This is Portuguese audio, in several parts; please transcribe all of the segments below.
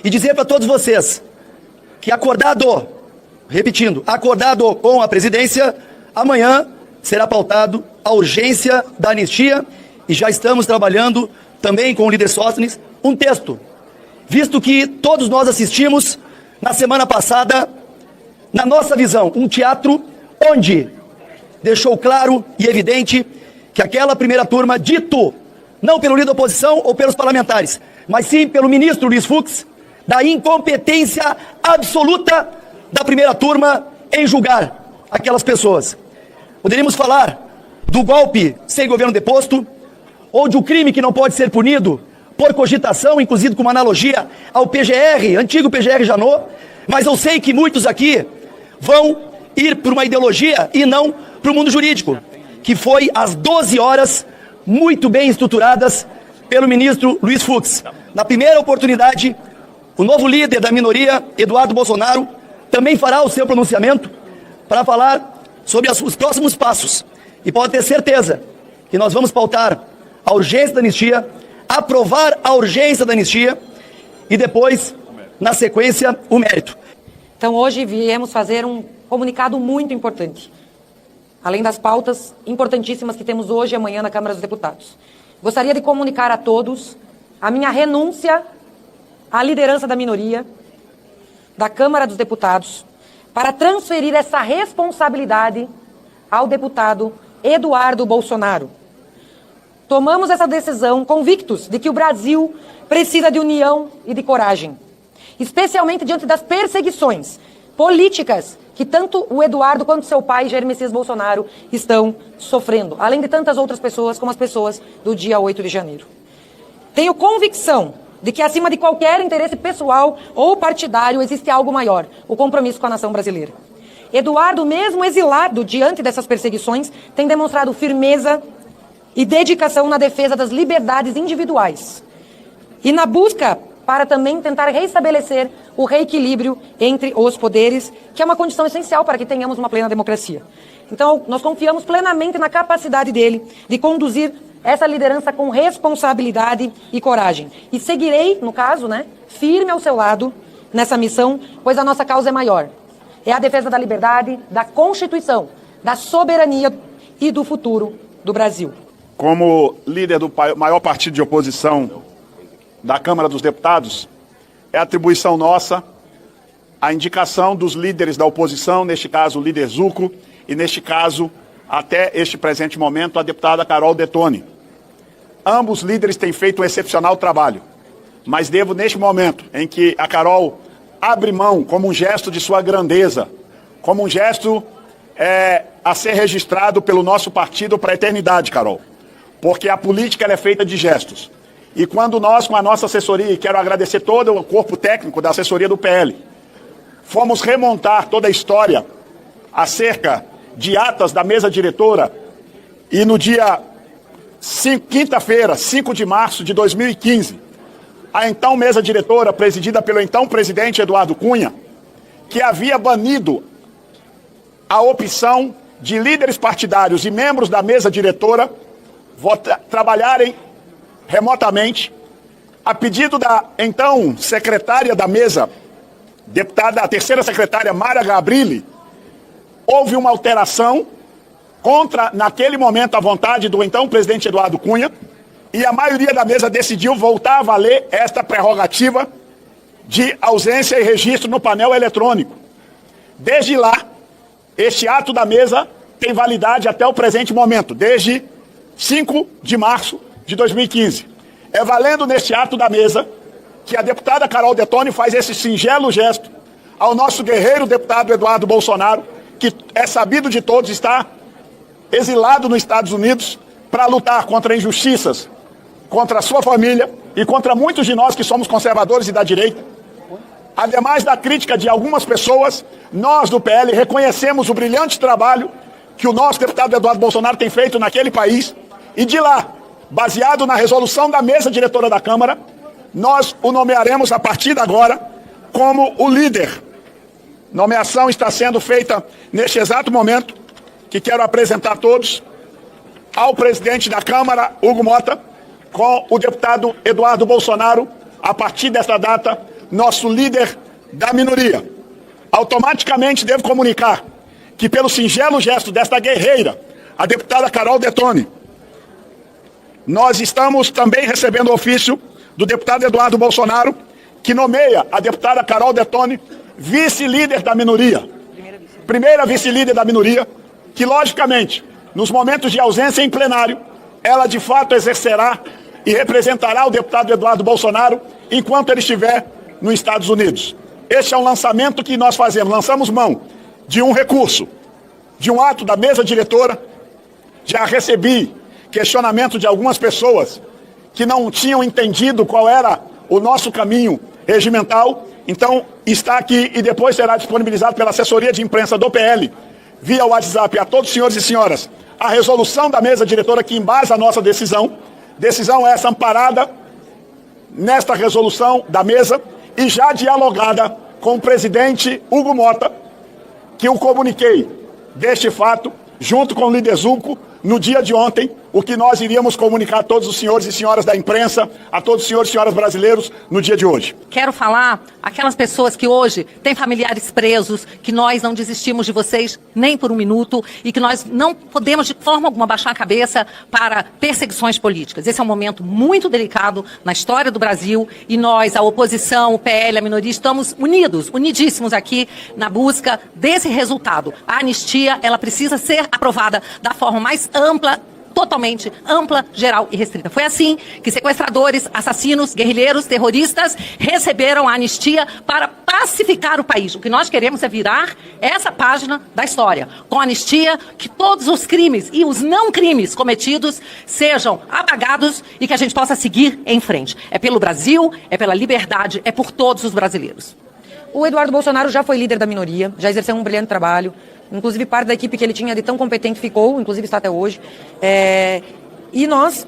e dizer para todos vocês que acordado, repetindo, acordado com a presidência, amanhã será pautado a urgência da anistia e já estamos trabalhando também com o líder Sóstenes um texto, visto que todos nós assistimos na semana passada, na nossa visão, um teatro onde deixou claro e evidente que aquela primeira turma, dito não pelo líder da oposição ou pelos parlamentares, mas sim pelo ministro Luiz Fux, da incompetência absoluta da primeira turma em julgar aquelas pessoas. Poderíamos falar do golpe sem governo deposto, ou de um crime que não pode ser punido por cogitação, inclusive com uma analogia ao PGR, antigo PGR Janot, mas eu sei que muitos aqui vão ir para uma ideologia e não para o mundo jurídico, que foi às 12 horas, muito bem estruturadas pelo ministro Luiz Fux. Na primeira oportunidade, o novo líder da minoria, Eduardo Bolsonaro, também fará o seu pronunciamento para falar sobre os próximos passos. E pode ter certeza que nós vamos pautar a urgência da anistia, aprovar a urgência da anistia e depois, na sequência, o mérito. Então hoje viemos fazer um comunicado muito importante, além das pautas importantíssimas que temos hoje e amanhã na Câmara dos Deputados. Gostaria de comunicar a todos a minha renúncia à liderança da minoria da Câmara dos Deputados para transferir essa responsabilidade ao deputado Eduardo Bolsonaro. Tomamos essa decisão convictos de que o Brasil precisa de união e de coragem, especialmente diante das perseguições políticas que tanto o Eduardo quanto seu pai, Jair Messias Bolsonaro, estão sofrendo, além de tantas outras pessoas, como as pessoas do dia 8 de janeiro. Tenho convicção de que acima de qualquer interesse pessoal ou partidário existe algo maior, o compromisso com a nação brasileira. Eduardo, mesmo exilado diante dessas perseguições, tem demonstrado firmeza e dedicação na defesa das liberdades individuais e na busca para também tentar restabelecer o reequilíbrio entre os poderes, que é uma condição essencial para que tenhamos uma plena democracia. Então, nós confiamos plenamente na capacidade dele de conduzir essa liderança com responsabilidade e coragem. E seguirei, no caso, firme ao seu lado nessa missão, pois a nossa causa é maior. É a defesa da liberdade, da Constituição, da soberania e do futuro do Brasil. Como líder do maior partido de oposição da Câmara dos Deputados, é atribuição nossa a indicação dos líderes da oposição, neste caso o líder Zucco, e neste caso, até este presente momento, a deputada Carol Detoni. Ambos líderes têm feito um excepcional trabalho, mas devo, neste momento em que a Carol abre mão como um gesto de sua grandeza, como um gesto a ser registrado pelo nosso partido para a eternidade, Carol, porque a política ela é feita de gestos. E quando nós, com a nossa assessoria, e quero agradecer todo o corpo técnico da assessoria do PL, fomos remontar toda a história acerca de atas da mesa diretora, e no dia quinta-feira, 5 de março de 2015, a então mesa diretora, presidida pelo então presidente Eduardo Cunha, que havia banido a opção de líderes partidários e membros da mesa diretora trabalharem remotamente, a pedido da então secretária da mesa, a terceira secretária Mara Gabrilli, houve uma alteração contra, naquele momento, a vontade do então presidente Eduardo Cunha, e a maioria da mesa decidiu voltar a valer esta prerrogativa de ausência e registro no painel eletrônico. Desde lá, este ato da mesa tem validade até o presente momento, desde 5 de março de 2015. É valendo neste ato da mesa que a deputada Carol Detoni faz esse singelo gesto ao nosso guerreiro deputado Eduardo Bolsonaro, que é sabido de todos, está exilado nos Estados Unidos para lutar contra injustiças, contra a sua família e contra muitos de nós que somos conservadores e da direita. Ademais da crítica de algumas pessoas, nós do PL reconhecemos o brilhante trabalho que o nosso deputado Eduardo Bolsonaro tem feito naquele país, e de lá, baseado na resolução da mesa diretora da Câmara, nós o nomearemos a partir de agora como o líder. Nomeação está sendo feita neste exato momento, que quero apresentar a todos ao presidente da Câmara, Hugo Mota, com o deputado Eduardo Bolsonaro, a partir desta data, nosso líder da minoria. Automaticamente devo comunicar que, pelo singelo gesto desta guerreira, a deputada Carol Detoni, nós estamos também recebendo o ofício do deputado Eduardo Bolsonaro, que nomeia a deputada Carol Detoni vice-líder da minoria. Primeira vice-líder da minoria, que, logicamente, nos momentos de ausência em plenário, ela de fato exercerá e representará o deputado Eduardo Bolsonaro enquanto ele estiver nos Estados Unidos. Este é um lançamento que nós fazemos. Lançamos mão de um recurso, de um ato da mesa diretora. Já recebi questionamento de algumas pessoas que não tinham entendido qual era o nosso caminho regimental. Então, está aqui e depois será disponibilizado pela assessoria de imprensa do PL, via WhatsApp, a todos os senhores e senhoras, a resolução da mesa diretora que embasa a nossa decisão. Decisão essa amparada nesta resolução da mesa e já dialogada com o presidente Hugo Mota, que eu comuniquei deste fato, junto com o líder Zulco, no dia de ontem, o que nós iríamos comunicar a todos os senhores e senhoras da imprensa, a todos os senhores e senhoras brasileiros, no dia de hoje. Quero falar aquelas pessoas que hoje têm familiares presos, que nós não desistimos de vocês nem por um minuto e que nós não podemos de forma alguma baixar a cabeça para perseguições políticas. Esse é um momento muito delicado na história do Brasil e nós, a oposição, o PL, a minoria, estamos unidos, unidíssimos aqui na busca desse resultado. A anistia, ela precisa ser aprovada da forma mais ampla, totalmente ampla, geral e restrita. Foi assim que sequestradores, assassinos, guerrilheiros, terroristas receberam a anistia para pacificar o país. O que nós queremos é virar essa página da história. Com a anistia, que todos os crimes e os não crimes cometidos sejam apagados e que a gente possa seguir em frente. É pelo Brasil, é pela liberdade, é por todos os brasileiros. O Eduardo Bolsonaro já foi líder da minoria, já exerceu um brilhante trabalho. Inclusive, parte da equipe que ele tinha de tão competente ficou, inclusive está até hoje. E nós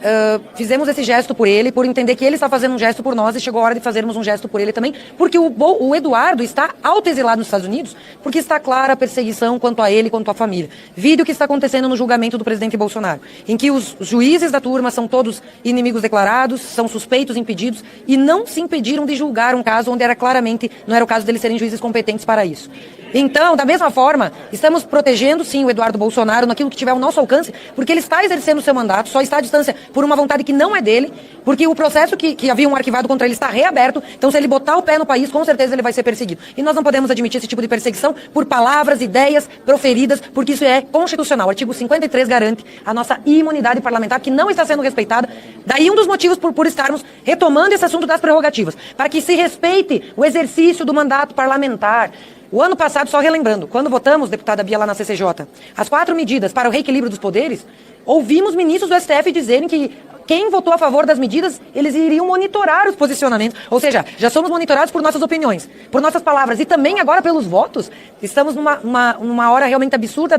fizemos esse gesto por ele, por entender que ele está fazendo um gesto por nós e chegou a hora de fazermos um gesto por ele também, porque o Eduardo está autoexilado nos Estados Unidos, porque está clara a perseguição quanto a ele, quanto à família. Vide o que está acontecendo no julgamento do presidente Bolsonaro, em que os juízes da turma são todos inimigos declarados, são suspeitos, impedidos, e não se impediram de julgar um caso onde era claramente, não era o caso deles serem juízes competentes para isso. Então, da mesma forma, estamos protegendo, sim, o Eduardo Bolsonaro naquilo que tiver ao nosso alcance, porque ele está exercendo o seu mandato, só está à distância por uma vontade que não é dele, porque o processo que havia um arquivado contra ele está reaberto, então se ele botar o pé no país, com certeza ele vai ser perseguido. E nós não podemos admitir esse tipo de perseguição por palavras, ideias proferidas, porque isso é constitucional. O artigo 53 garante a nossa imunidade parlamentar, que não está sendo respeitada. Daí um dos motivos por estarmos retomando esse assunto das prerrogativas, para que se respeite o exercício do mandato parlamentar. O ano passado, só relembrando, quando votamos, deputada Bia, lá na CCJ, as 4 medidas para o reequilíbrio dos poderes, ouvimos ministros do STF dizerem que quem votou a favor das medidas, eles iriam monitorar os posicionamentos. Ou seja, já somos monitorados por nossas opiniões, por nossas palavras e também agora pelos votos. Estamos numa hora realmente absurda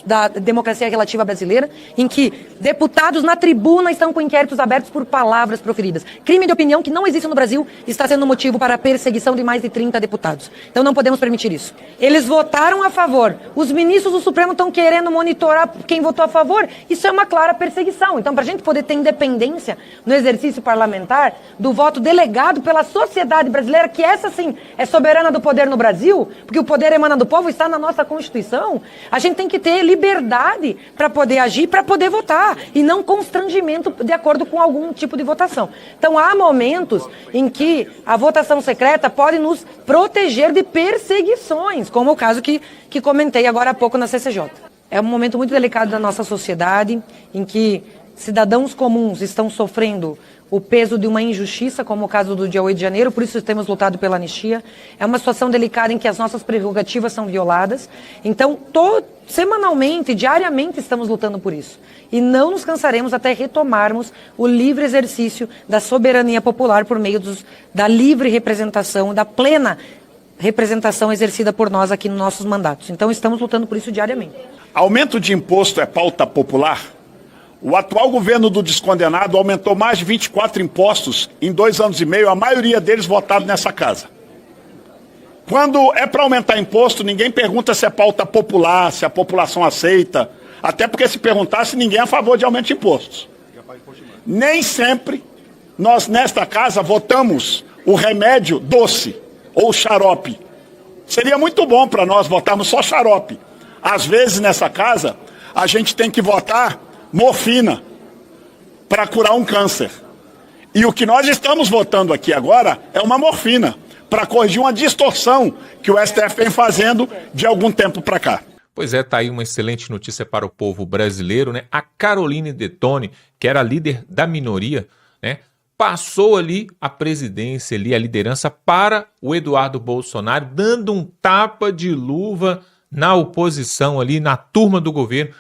da democracia relativa brasileira, em que deputados na tribuna estão com inquéritos abertos por palavras proferidas. Crime de opinião que não existe no Brasil está sendo motivo para a perseguição de mais de 30 deputados. Então não podemos permitir isso. Eles votaram a favor. Os ministros do Supremo estão querendo monitorar quem votou a favor. Isso é uma clara perseguição. Então, para a gente poder ter independência no exercício parlamentar do voto delegado pela sociedade brasileira, que essa sim é soberana do poder no Brasil, porque o poder emana do povo, está na nossa Constituição, a gente tem que ter liberdade para poder agir, para poder votar, e não constrangimento de acordo com algum tipo de votação. Então, há momentos em que a votação secreta pode nos proteger de perseguições, como o caso que comentei agora há pouco na CCJ. É um momento muito delicado da nossa sociedade, em que cidadãos comuns estão sofrendo o peso de uma injustiça, como o caso do dia 8 de janeiro, por isso temos lutado pela anistia. É uma situação delicada em que as nossas prerrogativas são violadas. Então, semanalmente, diariamente, estamos lutando por isso. E não nos cansaremos até retomarmos o livre exercício da soberania popular por meio da livre representação, da plena representação exercida por nós aqui nos nossos mandatos. Então, estamos lutando por isso diariamente. Aumento de imposto é pauta popular? O atual governo do descondenado aumentou mais de 24 impostos em 2 anos e meio, a maioria deles votados nessa casa. Quando é para aumentar imposto, ninguém pergunta se é pauta popular, se a população aceita, até porque se perguntasse, ninguém é a favor de aumento de impostos. Nem sempre nós, nesta casa, votamos o remédio doce ou xarope. Seria muito bom para nós votarmos só xarope. Às vezes, nessa casa, a gente tem que votar morfina para curar um câncer. E o que nós estamos votando aqui agora é uma morfina para corrigir uma distorção que o STF vem fazendo de algum tempo para cá. Pois é, tá aí uma excelente notícia para o povo brasileiro, né? A Caroline Detoni, que era líder da minoria, né? Passou ali a presidência, ali a liderança para o Eduardo Bolsonaro, dando um tapa de luva na oposição ali, na turma do governo,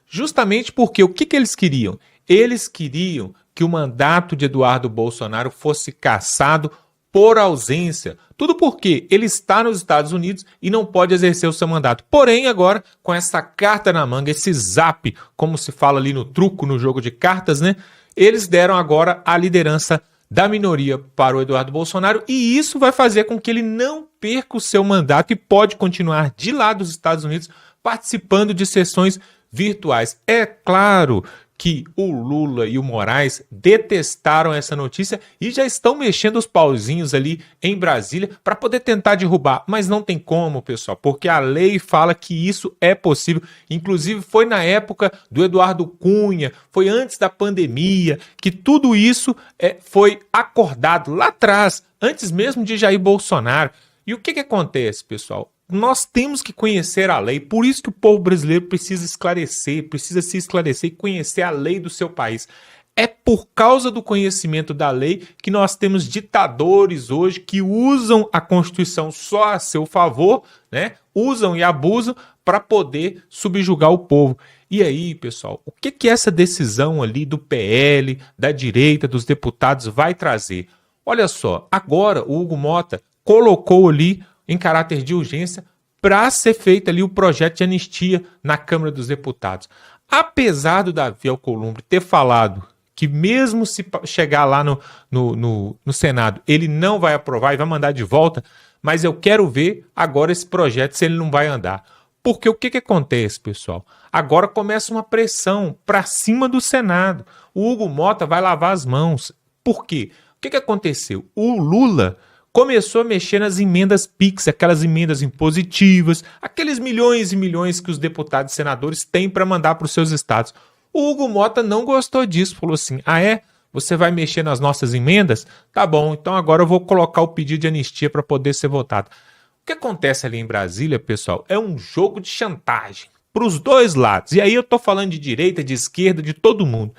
justamente porque o que eles queriam? Eles queriam que o mandato de Eduardo Bolsonaro fosse cassado por ausência. Tudo porque ele está nos Estados Unidos e não pode exercer o seu mandato. Porém, agora, com essa carta na manga, esse zap, como se fala ali no truco, no jogo de cartas, né? Eles deram agora a liderança da minoria para o Eduardo Bolsonaro e isso vai fazer com que ele não perca o seu mandato e pode continuar de lá dos Estados Unidos participando de sessões virtuais. É claro que o Lula e o Moraes detestaram essa notícia e já estão mexendo os pauzinhos ali em Brasília para poder tentar derrubar. Mas não tem como, pessoal, porque a lei fala que isso é possível. Inclusive foi na época do Eduardo Cunha, foi antes da pandemia, que tudo isso foi acordado lá atrás, antes mesmo de Jair Bolsonaro. E o que acontece, pessoal? Nós temos que conhecer a lei, por isso que o povo brasileiro precisa se esclarecer e conhecer a lei do seu país. É por causa do conhecimento da lei que nós temos ditadores hoje que usam a Constituição só a seu favor, né? Usam e abusam para poder subjugar o povo. E aí, pessoal, o que essa decisão ali do PL, da direita, dos deputados vai trazer? Olha só, agora o Hugo Mota colocou ali em caráter de urgência para ser feito ali o projeto de anistia na Câmara dos Deputados. Apesar do Davi Alcolumbre ter falado que mesmo se chegar lá no Senado, ele não vai aprovar e vai mandar de volta, mas eu quero ver agora esse projeto se ele não vai andar. Porque o que acontece, pessoal? Agora começa uma pressão para cima do Senado. O Hugo Mota vai lavar as mãos. Por quê? O que aconteceu? O Lula começou a mexer nas emendas PIX, aquelas emendas impositivas, aqueles milhões e milhões que os deputados e senadores têm para mandar para os seus estados. O Hugo Mota não gostou disso, falou assim, você vai mexer nas nossas emendas? Tá bom, então agora eu vou colocar o pedido de anistia para poder ser votado. O que acontece ali em Brasília, pessoal, é um jogo de chantagem para os dois lados. E aí eu tô falando de direita, de esquerda, de todo mundo.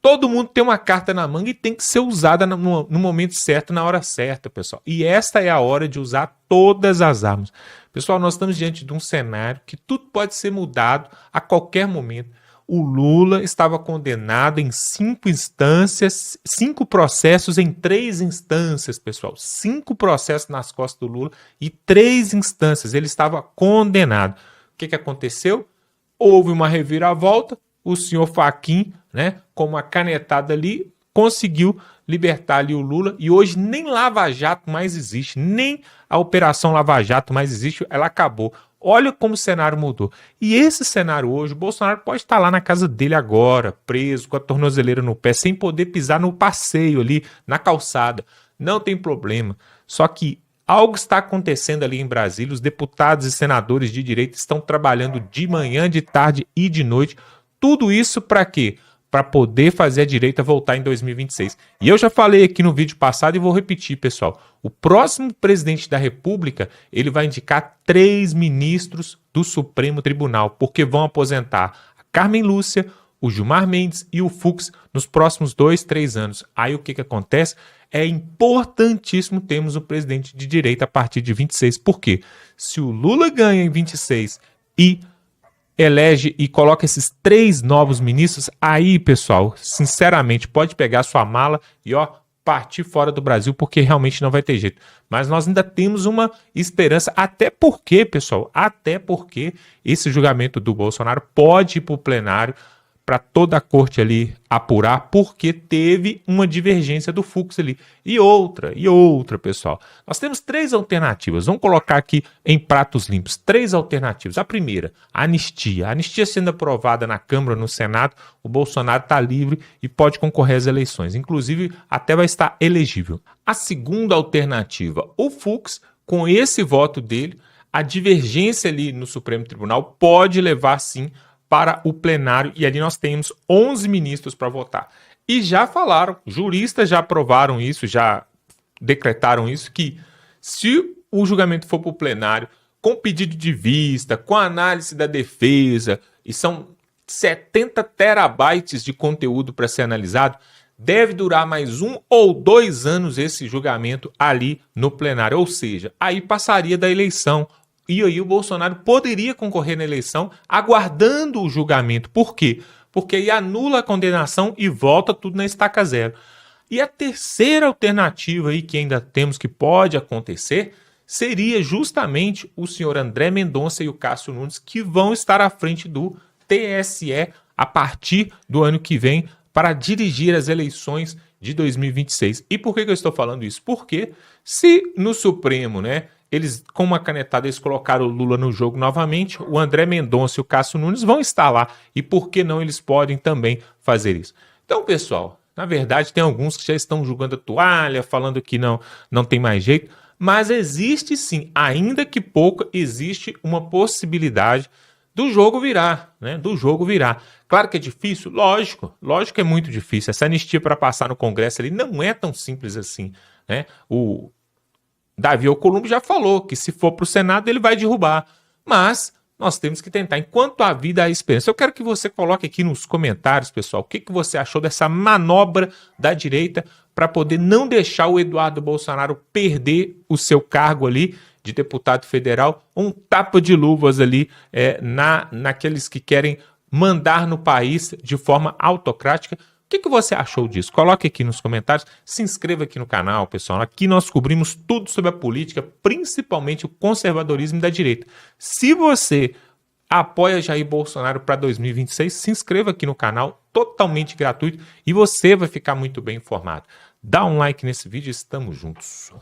Todo mundo tem uma carta na manga e tem que ser usada no momento certo, na hora certa, pessoal. E esta é a hora de usar todas as armas. Pessoal, nós estamos diante de um cenário que tudo pode ser mudado a qualquer momento. O Lula estava condenado em 5 instâncias, 5 processos em 3 instâncias, pessoal. 5 processos nas costas do Lula e 3 instâncias. Ele estava condenado. O que aconteceu? Houve uma reviravolta. O senhor Fachin, né, com uma canetada ali, conseguiu libertar ali o Lula e hoje nem Lava Jato mais existe, nem a Operação Lava Jato mais existe, ela acabou. Olha como o cenário mudou. E esse cenário hoje, o Bolsonaro pode estar lá na casa dele agora, preso, com a tornozeleira no pé, sem poder pisar no passeio ali, na calçada. Não tem problema. Só que algo está acontecendo ali em Brasília, os deputados e senadores de direita estão trabalhando de manhã, de tarde e de noite. Tudo isso para quê? Para poder fazer a direita voltar em 2026. E eu já falei aqui no vídeo passado e vou repetir, pessoal. O próximo presidente da República, ele vai indicar 3 ministros do Supremo Tribunal, porque vão aposentar a Carmen Lúcia, o Gilmar Mendes e o Fux nos próximos 2, 3 anos. Aí o que acontece? É importantíssimo termos um presidente de direita a partir de 26. Por quê? Se o Lula ganha em 26 e elege e coloca esses 3 novos ministros, aí, pessoal, sinceramente, pode pegar sua mala e, partir fora do Brasil, porque realmente não vai ter jeito. Mas nós ainda temos uma esperança, até porque, pessoal, esse julgamento do Bolsonaro pode ir para o plenário, para toda a corte ali apurar, porque teve uma divergência do Fux ali. E outra, pessoal. Nós temos 3 alternativas. Vamos colocar aqui em pratos limpos. 3 alternativas. A primeira, a anistia. A anistia sendo aprovada na Câmara, no Senado, o Bolsonaro está livre e pode concorrer às eleições. Inclusive, até vai estar elegível. A segunda alternativa, o Fux, com esse voto dele, a divergência ali no Supremo Tribunal pode levar, sim, para o plenário, e ali nós temos 11 ministros para votar. E já falaram, juristas já aprovaram isso, já decretaram isso, que se o julgamento for para o plenário, com pedido de vista, com análise da defesa, e são 70 terabytes de conteúdo para ser analisado, deve durar mais 1 ou 2 anos esse julgamento ali no plenário. Ou seja, aí passaria da eleição. E aí o Bolsonaro poderia concorrer na eleição aguardando o julgamento. Por quê? Porque aí anula a condenação e volta tudo na estaca zero. E a terceira alternativa aí que ainda temos que pode acontecer seria justamente o senhor André Mendonça e o Cássio Nunes, que vão estar à frente do TSE a partir do ano que vem para dirigir as eleições de 2026. E por que eu estou falando isso? Porque se no Supremo, né, eles, com uma canetada, eles colocaram o Lula no jogo novamente, o André Mendonça e o Cássio Nunes vão estar lá. E por que não eles podem também fazer isso? Então, pessoal, na verdade, tem alguns que já estão jogando a toalha, falando que não tem mais jeito, mas existe sim, ainda que pouco, existe uma possibilidade do jogo virar, né? Do jogo virar. Claro que é difícil, lógico que é muito difícil. Essa anistia para passar no Congresso ali não é tão simples assim, né? O Davi Alcolumbre já falou que se for para o Senado ele vai derrubar, mas nós temos que tentar. Enquanto há vida, há esperança. Eu quero que você coloque aqui nos comentários, pessoal, o que você achou dessa manobra da direita para poder não deixar o Eduardo Bolsonaro perder o seu cargo ali de deputado federal, um tapa de luvas ali naqueles que querem mandar no país de forma autocrática. O que você achou disso? Coloque aqui nos comentários, se inscreva aqui no canal, pessoal. Aqui nós cobrimos tudo sobre a política, principalmente o conservadorismo da direita. Se você apoia Jair Bolsonaro para 2026, se inscreva aqui no canal, totalmente gratuito, e você vai ficar muito bem informado. Dá um like nesse vídeo, estamos juntos.